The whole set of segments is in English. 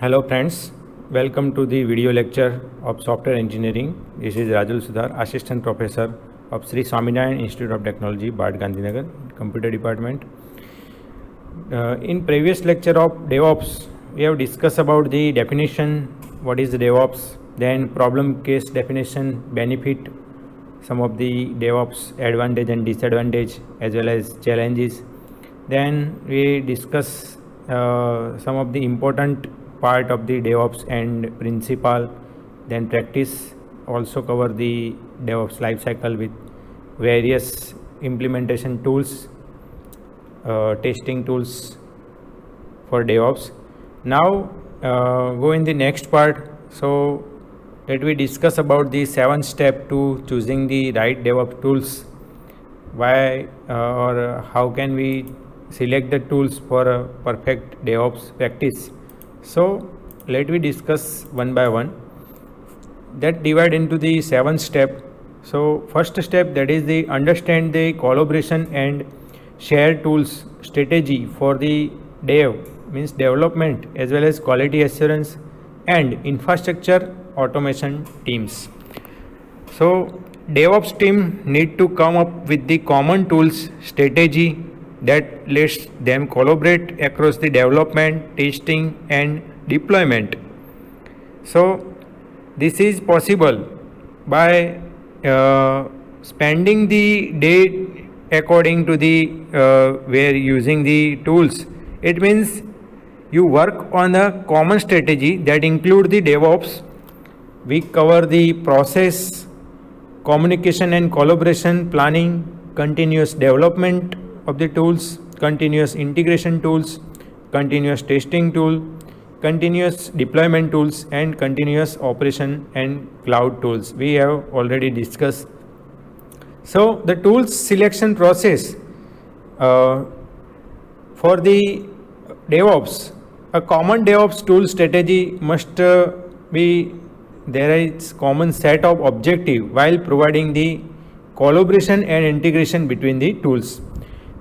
Hello friends, welcome to the video lecture of software engineering. This is Rajul Sudhar, assistant professor of Sri Swaminarayan Institute of Technology, Bad Gandhinagar, computer department. In previous lecture of DevOps, we have discussed about the definition, what is the DevOps, then problem case definition, benefit, some of the DevOps advantage and disadvantage as well as challenges. Then we discuss some of the important part of the DevOps and principle, then practice, also cover the DevOps lifecycle with various implementation tools, testing tools for DevOps. Now go in the next part. So let we discuss about the 7 step to choosing the right DevOps tools. Why or how can we select the tools for a perfect DevOps practice? So let we discuss one by one. That divide into the 7 step. So first step, that is the understand the collaboration and share tools strategy for the dev, means development as well as quality assurance and infrastructure automation teams. So DevOps team need to come up with the common tools strategy that lets them collaborate across the development, testing and deployment. So this is possible by spending the day according to the where using the tools. It means you work on a common strategy that include the DevOps. We cover the process, communication and collaboration planning, continuous development of the tools, continuous integration tools, continuous testing tool, continuous deployment tools and continuous operation and cloud tools. We have already discussed. So the tools selection process for the DevOps, a common DevOps tool strategy must be there is common set of objective while providing the collaboration and integration between the tools.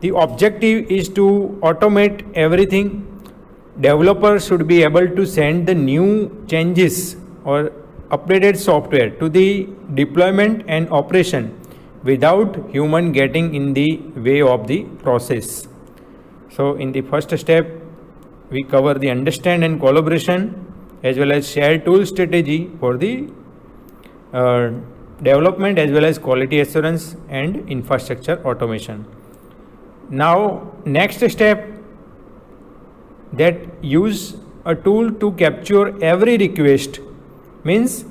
The objective is to automate everything. Developers should be able to send the new changes or updated software to the deployment and operation without human getting in the way of the process. So in the first step, we cover the understand and collaboration as well as share tool strategy for the development as well as quality assurance and infrastructure automation. Now next step, that use a tool to capture every request, means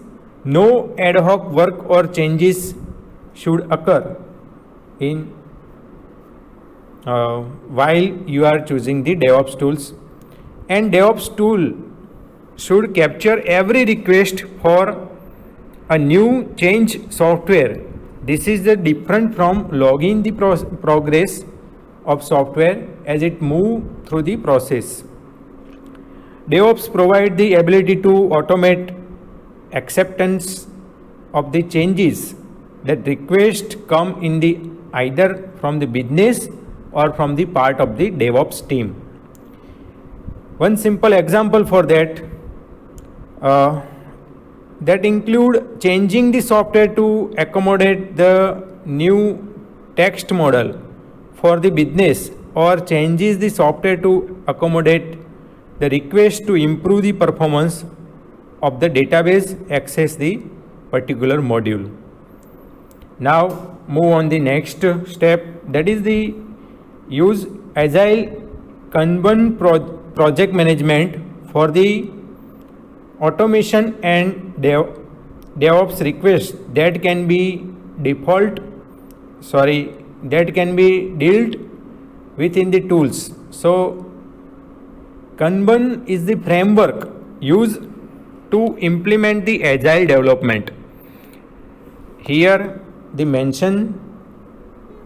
no ad hoc work or changes should occur in while you are choosing the DevOps tools, and DevOps tool should capture every request for a new change software. This is the different from logging the progress of software as it move through the process. DevOps provide the ability to automate acceptance of the changes that request come in the either from the business or from the part of the DevOps team. One simple example for that that include changing the software to accommodate the new text model for the business, or changes the software to accommodate the request to improve the performance of the database access the particular module. Now move on the next step, that is the use agile Kanban project management for the automation and DevOps requests that can be that can be dealt within the tools. So Kanban is the framework used to implement the agile development. Here they mention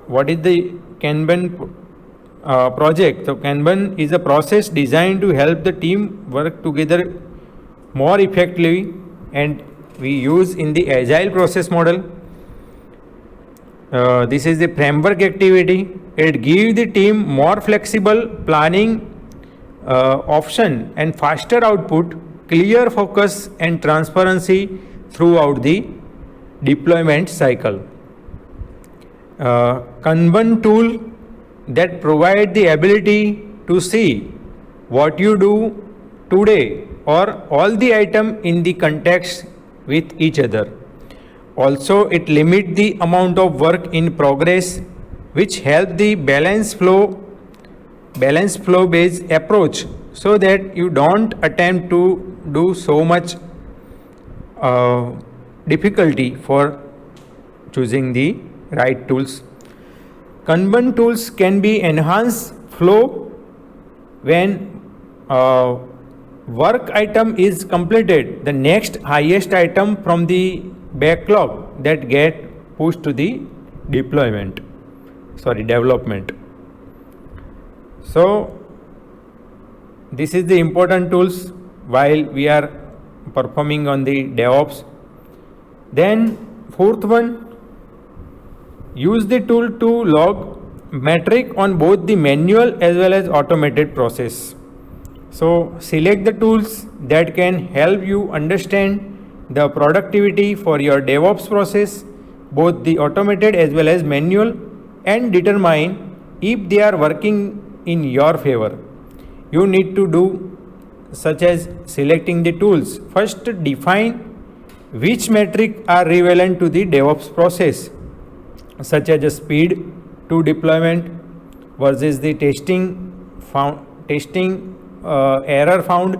what is the Kanban project. So Kanban is a process designed to help the team work together more effectively, and we use in the agile process model. This is the framework activity. It gives the team more flexible planning option and faster output clear focus and transparency throughout the deployment cycle. Kanban tool that provide the ability to see what you do today or all the item in the context with each other. Also, it limit the amount of work in progress, which help the balance flow based approach, so that you don't attempt to do so much difficulty for choosing the right tools. Kanban tools can be enhanced flow when work item is completed, the next highest item from the backlog that get pushed to the development. So this is the important tools while we are performing on the DevOps. Then fourth one, use the tool to log metric on both the manual as well as automated process. So select the tools that can help you understand the productivity for your DevOps process, both the automated as well as manual, and determine if they are working in your favor. You need to do such as selecting the tools. First, define which metric are relevant to the DevOps process, such as the speed to deployment versus the error found.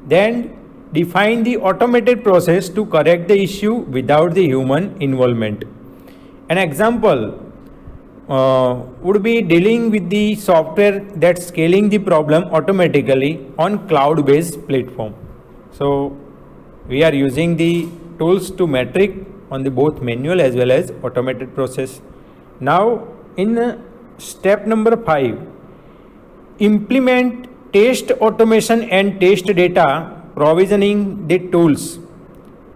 Then define the automated process to correct the issue without the human involvement. An example would be dealing with the software that's scaling the problem automatically on cloud-based platform. So we are using the tools to metric on the both manual as well as automated process. Now in step number 5, implement test automation and test data provisioning the tools.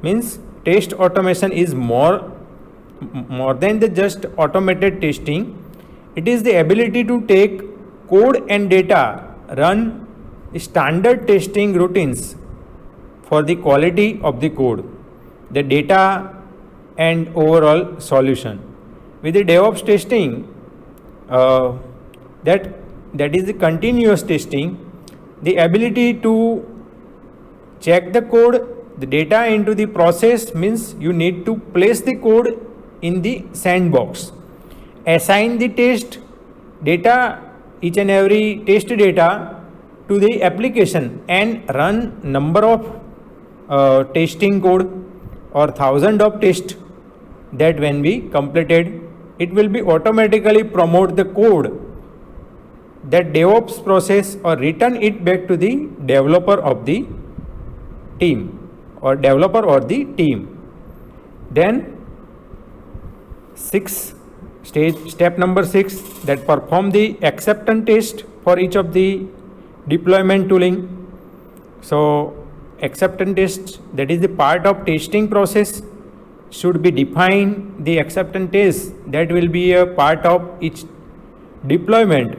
Means test automation is more than the just automated testing. It is the ability to take code and data, run standard testing routines for the quality of the code, the data and overall solution. With the DevOps testing, that is the continuous testing, the ability to check the code, the data into the process, means you need to place the code in the sandbox, assign the test data, each and every test data to the application, and run number of testing code or thousand of tests, that when we completed, it will be automatically promote the code, that DevOps process, or return it back to the developer of the team or developer or the team. Then step number 6, that perform the acceptance test for each of the deployment tooling. So acceptance test, that is the part of testing process, should be defined the acceptance test that will be a part of each deployment,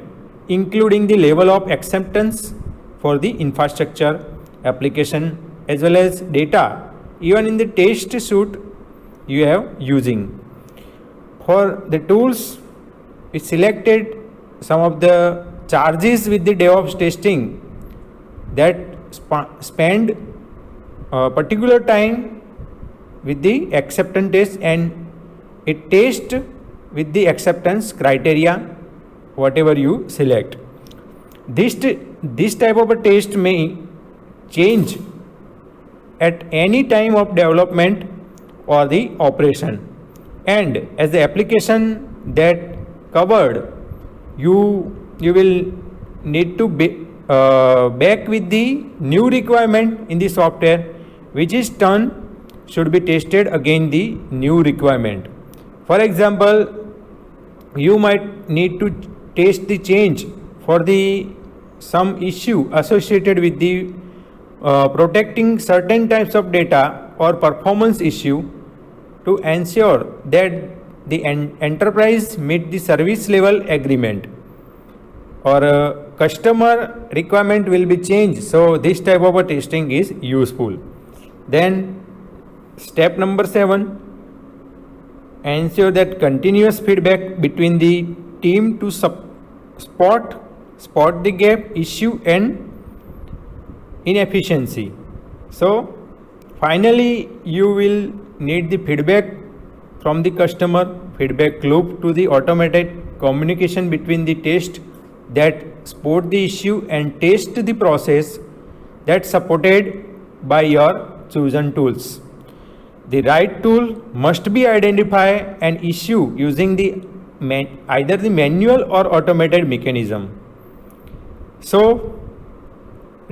including the level of acceptance for the infrastructure, application as well as data, even in the test suite you have using. For the tools, we selected some of the charges with the DevOps testing that spend a particular time with the acceptance test, and it test with the acceptance criteria whatever you select. This type of a test may change at any time of development or the operation, and as the application that covered, you will need to back with the new requirement in the software, which is done should be tested again the new requirement. For example, you might need to test the change for the some issue associated with the protecting certain types of data or performance issue to ensure that the enterprise meet the service level agreement, or customer requirement will be changed. So this type of a testing is useful. Then step number 7, ensure that continuous feedback between the team to spot the gap, issue and inefficiency. So finally you will need the feedback from the customer, feedback loop to the automated communication between the test that spot the issue and test the process that's supported by your chosen tools. The right tool must be identified and issue using the either the manual or automated mechanism. So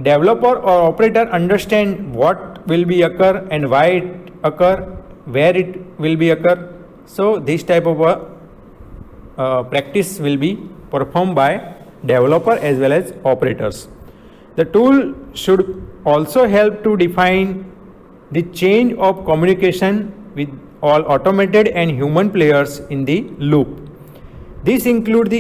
developer or operator understand what will be occur and why it occur, where it will be occur. So this type of a practice will be performed by developer as well as operators. The tool should also help to define the chain of communication with all automated and human players in the loop. This include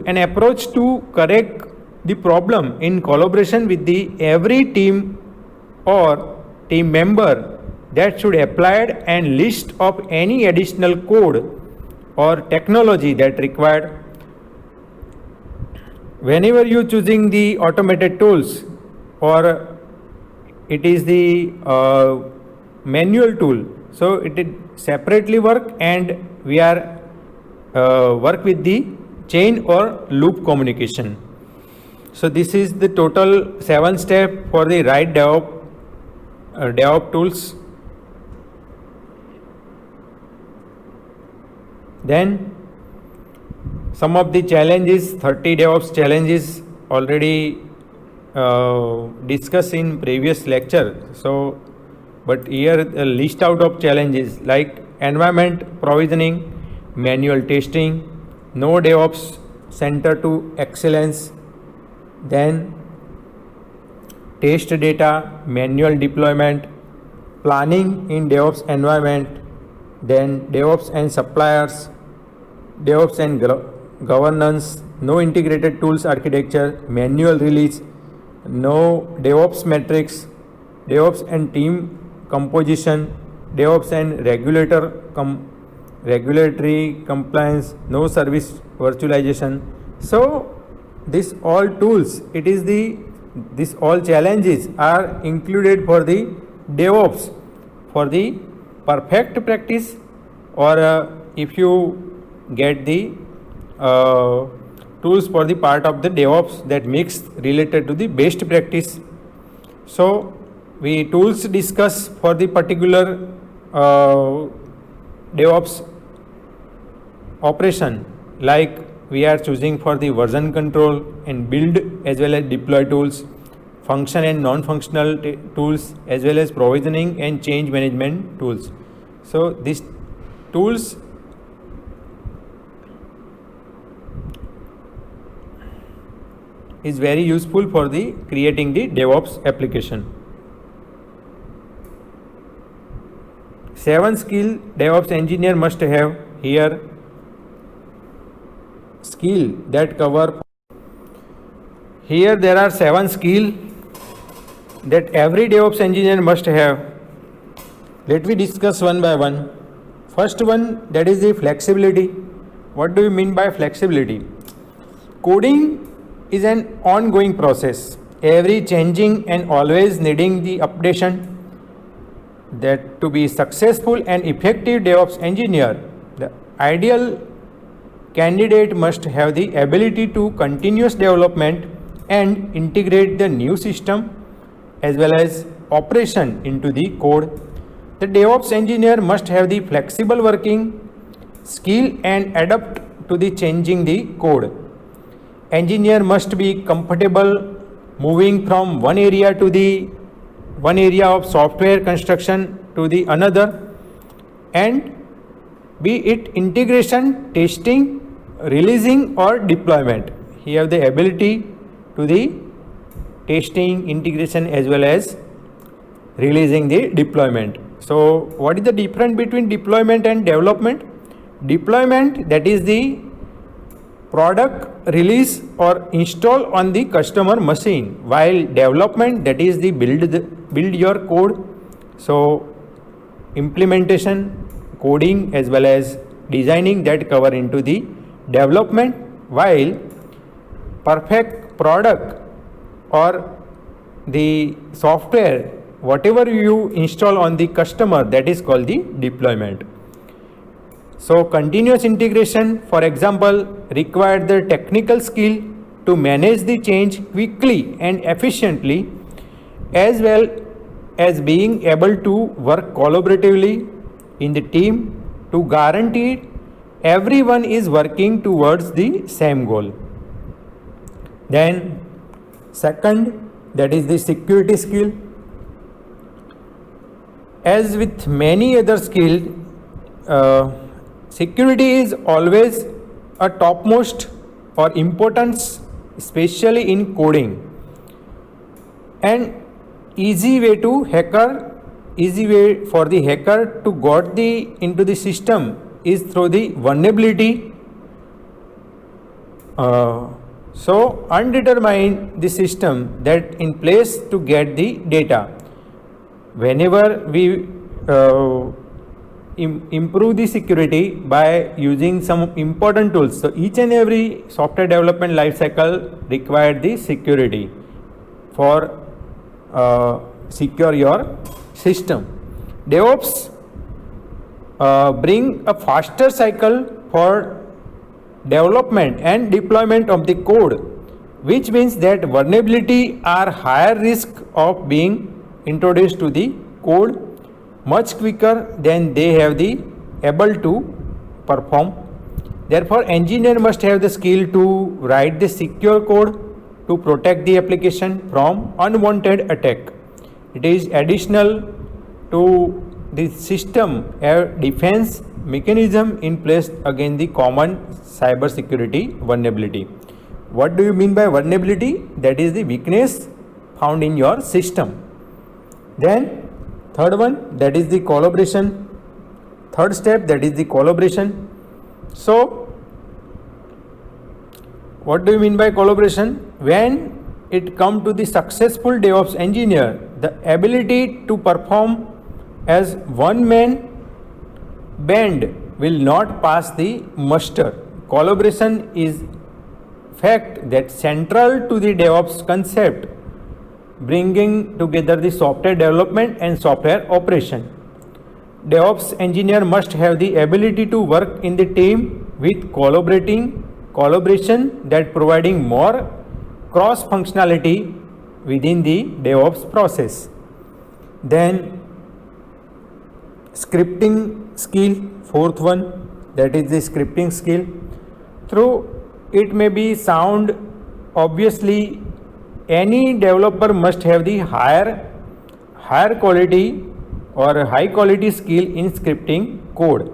an approach to correct the problem in collaboration with the every team or team member that should applied and list of any additional code or technology that required. Whenever you choosing the automated tools or it is the manual tool, so it is separately work and we are work with the chain or loop communication. So this is the total 7 step for the right DevOps tools. Then some of the challenges, 30 DevOps challenges already discussed in previous lecture. So but here a list out of challenges like environment provisioning, manual testing, no DevOps center to excellence, then test data, manual deployment, planning in DevOps environment, then DevOps and suppliers, DevOps and governance, no integrated tools architecture, manual release, no DevOps metrics, DevOps and team composition, DevOps and regulatory compliance, no service virtualization. So this all tools, this all challenges are included for the DevOps for the perfect practice, or if you get the tools for the part of the DevOps that makes related to the best practice. So we tools discuss for the particular DevOps operation, like we are choosing for the version control and build as well as deploy tools, function and non-functional tools, as well as provisioning and change management tools. So these tools is very useful for the creating the DevOps application. 7 skill DevOps engineer must have here. Skill that cover. Here there are 7 skill that every DevOps engineer must have. Let me discuss one by one. First one, that is the flexibility. What do you mean by flexibility? Coding is an ongoing process, every changing and always needing the updation. That to be successful and effective DevOps engineer, the ideal candidate must have the ability to continuous development and integrate the new system as well as operation into the code. The DevOps engineer must have the flexible working skill and adapt to the changing the code. Engineer must be comfortable moving from one area of software construction to the another, and be it integration, testing, releasing or deployment. He have the ability to the testing, integration as well as releasing the deployment. So what is the difference between deployment and development? Deployment, that is the product release or install on the customer machine, while development, that is the build your code. So implementation, coding as well as designing, that cover into the development, while perfect product or the software whatever you install on the customer, that is called the deployment. So continuous integration, for example, require the technical skill to manage the change quickly and efficiently, as well as being able to work collaboratively in the team to guarantee everyone is working towards the same goal. Then second, that is the security skill. As with many other skills, security is always a topmost or importance, especially in coding. And easy way for the hacker to got into the system is through the vulnerability. So undetermine the system that in place to get the data. Whenever we improve the security by using some important tools, so each and every software development lifecycle requires the security for secure your system. DevOps bring a faster cycle for development and deployment of the code, which means that vulnerability are higher risk of being introduced to the code much quicker than they have the able to perform. Therefore, engineer must have the skill to write the secure code to protect the application from unwanted attack. It is additional to the system a defense mechanism in place against the common cyber security vulnerability. What do you mean by vulnerability? That is the weakness found in your system. Then third one, that is the collaboration. Third step, that is the collaboration. So what do you mean by collaboration? When it comes to the successful DevOps engineer, the ability to perform as one man band will not pass the muster. Collaboration is fact that central to the DevOps concept, bringing together the software development and software operation. DevOps engineer must have the ability to work in the team with collaboration that providing more cross functionality within the DevOps process. Then scripting skill, fourth one, that is the scripting skill. Through it may be sound obviously, any developer must have the higher quality or high quality skill in scripting code.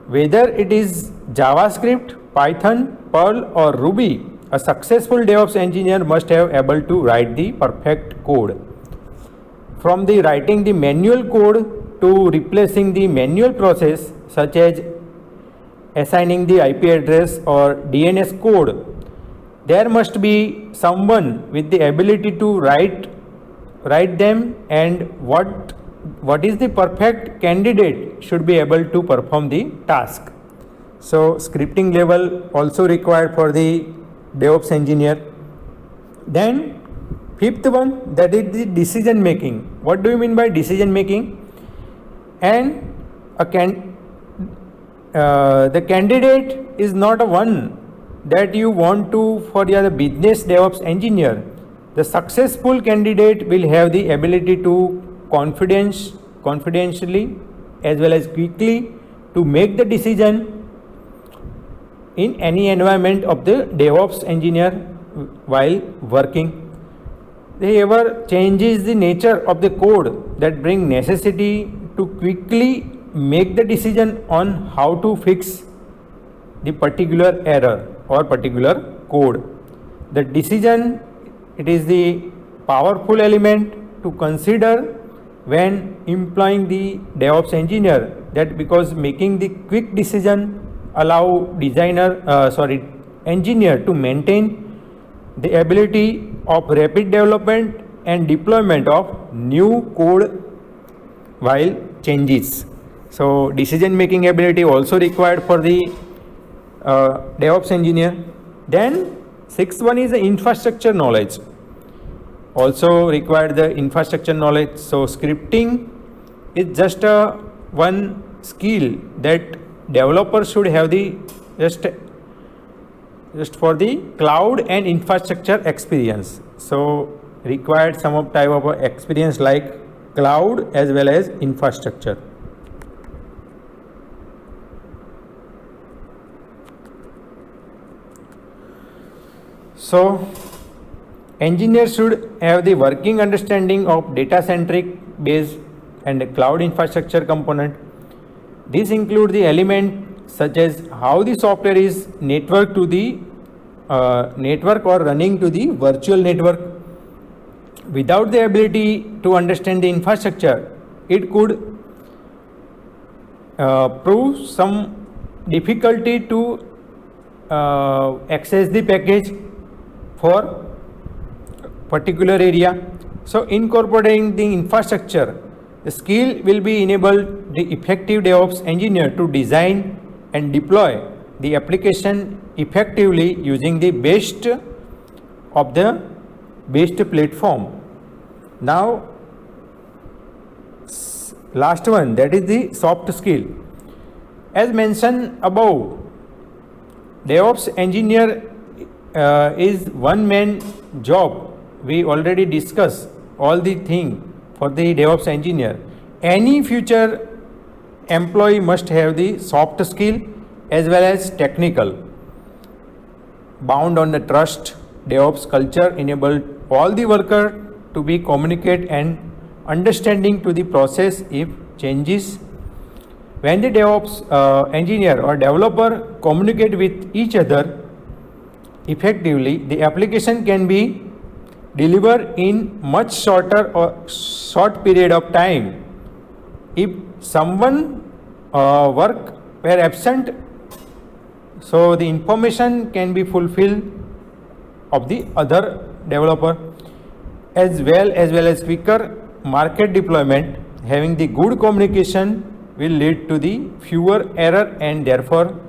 Whether it is JavaScript, Python, Perl or Ruby, a successful DevOps engineer must have able to write the perfect code. From the writing the manual code to replacing the manual process such as assigning the IP address or DNS code, there must be someone with the ability to write them, and what is the perfect candidate should be able to perform the task. So scripting level also required for the DevOps engineer. Then fifth one, that is the decision making. What do you mean by decision making? And the candidate is not a one that you want to for the business DevOps engineer. The successful candidate will have the ability to confidentially as well as quickly to make the decision in any environment of the DevOps engineer while working. They ever changes the nature of the code that bring necessity to quickly make the decision on how to fix the particular error or particular code. The decision, it is the powerful element to consider when employing the DevOps engineer, that because making the quick decision allow engineer to maintain the ability of rapid development and deployment of new code while changes. So decision making ability also required for the DevOps engineer. Then sixth one is the infrastructure knowledge. Also required the infrastructure knowledge. So scripting is just one skill that developers should have the just for the cloud and infrastructure experience. So required some type of experience like cloud as well as infrastructure. So engineers should have the working understanding of data centric based and cloud infrastructure component. These include the element such as how the software is networked to the network or running to the virtual network. Without the ability to understand the infrastructure, it could prove some difficulty to access the package for particular area. So incorporating the infrastructure, the skill will be enabled the effective DevOps engineer to design and deploy the application effectively using the best of the best platform. Now last one, that is the soft skill. As mentioned above, DevOps engineer is one man job. We already discussed all the thing for the DevOps engineer. Any future employee must have the soft skill as well as technical. Bound on the trust, DevOps culture enabled all the worker to be communicate and understanding to the process if changes. When the DevOps engineer or developer communicate with each other effectively, the application can be delivered in much short period of time. If someone work were absent, so the information can be fulfilled of the other developer, as well as quicker market deployment. Having the good communication will lead to the fewer error and therefore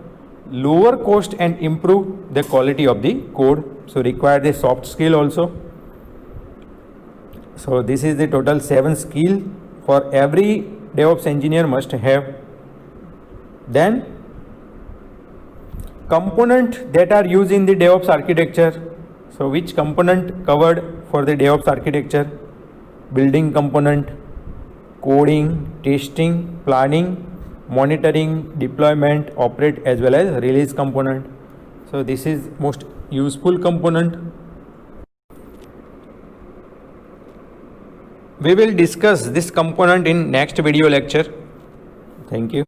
lower cost and improve the quality of the code. So require the soft skill also. So this is the total 7 skill for every DevOps engineer must have. Then component that are used in the DevOps architecture. So which component covered for the DevOps architecture? Building component, coding, testing, planning, monitoring, deployment, operate as well as release component. So this is most useful component. We will discuss this component in next video lecture. Thank you.